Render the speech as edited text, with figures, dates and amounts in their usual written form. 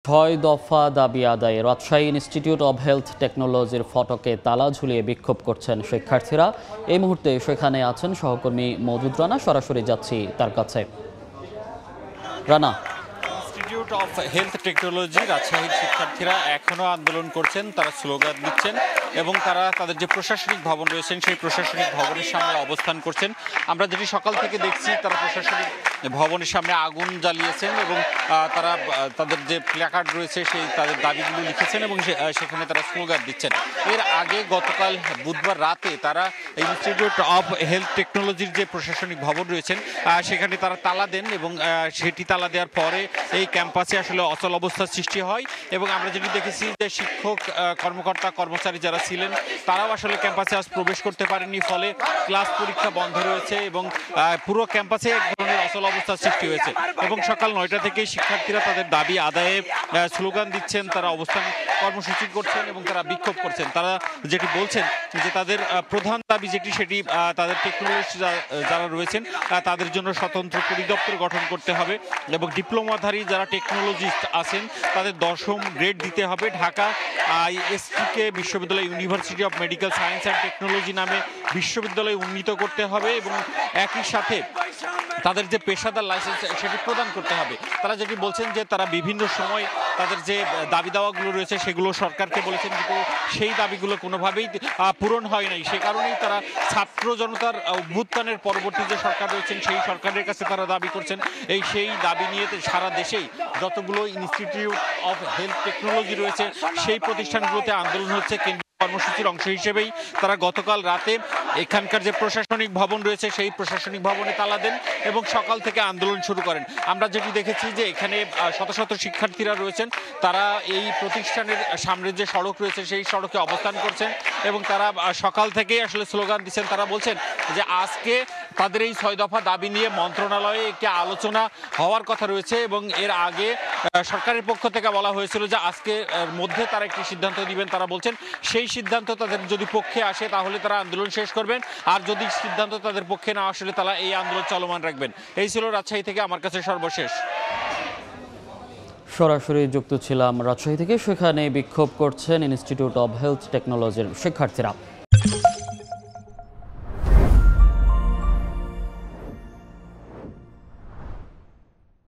ছয় দফা দাবি আদায়ে রাজশাহী ইনস্টিটিউট অব হেলথ টেকনোলজির ফটকে তালা ঝুলিয়ে বিক্ষোভ করছেন শিক্ষার্থীরা। এই মুহূর্তে সেখানে আছেন সহকর্মী মওদুদ রানা, সরাসরি যাচ্ছি তার কাছে। Rana, institute of health technology রাজশাহীর শিক্ষার্থীরা এখনও আন্দোলন করছেন, তারা স্লোগান দিচ্ছেন এবং তারা তাদের যে প্রশাসনিক ভবন রয়েছেন সেই প্রশাসনিক ভবনের সামনে অবস্থান করছেন। আমরা যেটি সকাল থেকে দেখছি, তারা প্রশাসনিক ভবনের সামনে আগুন জ্বালিয়েছেন এবং তারা তাদের যে প্ল্যাকার্ড রয়েছে সেই তাদের দাবিগুলো লিখেছেন এবং সেখানে তারা স্লোগান দিচ্ছেন। এর আগে গতকাল বুধবার রাতে তারা ইনস্টিটিউট অফ হেলথ টেকনোলজির যে প্রশাসনিক ভবন রয়েছেন সেখানে তারা তালা দেন এবং সেটি তালা দেওয়ার পরে এই ক্যাম্পাসে আসলে অচল অবস্থার সৃষ্টি হয় এবং আমরা যেটি দেখেছি যে শিক্ষক কর্মকর্তা কর্মচারী যারা ছিলেন তারাও আসলে ক্যাম্পাসে আজ প্রবেশ করতে পারেনি, ফলে ক্লাস পরীক্ষা বন্ধ রয়েছে এবং পুরো ক্যাম্পাসে এক ধরনের অচল অবস্থার সৃষ্টি হয়েছে এবং সকাল ৯টা থেকেই শিক্ষার্থীরা তাদের দাবি আদায়ে স্লোগান দিচ্ছেন, তারা অবস্থান কর্মসূচি করছেন এবং তারা বিক্ষোভ করছেন। তারা যেটি বলছেন যে তাদের প্রধান দাবি যেটি সেটি তাদের টেকনোলজি যারা রয়েছেন তাদের জন্য স্বতন্ত্র পরিদপ্তর গঠন করতে হবে এবং ডিপ্লোমাধারী যারা টেকনোলজিস্ট আছেন তাদের 10ম গ্রেড দিতে হবে। ঢাকা আইএসটিকে বিশ্ববিদ্যালয় university of medical science and technology নামে বিশ্ববিদ্যালয় উন্নীত করতে হবে এবং একই সাথে তাদের যে পেশাদার লাইসেন্স সেটি প্রদান করতে হবে। তারা যেটি বলছেন যে তারা বিভিন্ন সময় তাদের যে দাবি দাওয়াগুলো রয়েছে সেগুলো সরকারকে বলেছেন, কিন্তু সেই দাবিগুলো কোনোভাবেই পূরণ হয় নাই। সে কারণেই তারা ছাত্র জনতার অভ্যুত্থানের পরবর্তী যে সরকার রয়েছেন সেই সরকারের কাছে তারা দাবি করছেন। সেই দাবি নিয়ে সারা দেশেই যতগুলো ইনস্টিটিউট অফ হেলথ টেকনোলজি রয়েছে সেই প্রতিষ্ঠানগুলোতে আন্দোলন হচ্ছে। কর্মসূচির অংশ হিসেবেই তারা গতকাল রাতে এখানকার যে প্রশাসনিক ভবন রয়েছে সেই প্রশাসনিক ভবনে তালা দেন এবং সকাল থেকে আন্দোলন শুরু করেন। আমরা যেটি দেখেছি যে এখানে শত শত শিক্ষার্থীরা রয়েছেন, তারা এই প্রতিষ্ঠানের সামনের যে সড়ক রয়েছে সেই সড়কে অবস্থান করছেন এবং তারা সকাল থেকেই আসলে স্লোগান দিচ্ছেন। তারা বলছেন যে আজকে তাদের এই 6 দফা দাবি নিয়ে মন্ত্রণালয়ে একটি আলোচনা হওয়ার কথা রয়েছে এবং এর আগে সরকারের পক্ষ থেকে বলা হয়েছিল যে আজকে মধ্যে তারা একটি সিদ্ধান্ত দিবেন। তারা বলছেন সেই সিদ্ধান্ত তাদের যদি পক্ষে আসে তাহলে তারা আন্দোলন শেষ করবেন, আর যদি সিদ্ধান্ত তাদের পক্ষে না আসলে তারা এই আন্দোলন চলমান রাখবেন। এই ছিল রাজশাহী থেকে আমার কাছে সর্বশেষ। সরাসরি যুক্ত ছিলাম রাজশাহী থেকে। সেখানে বিক্ষোভ করছেন ইনস্টিটিউট অব হেলথ টেকনোলজির শিক্ষার্থীরা।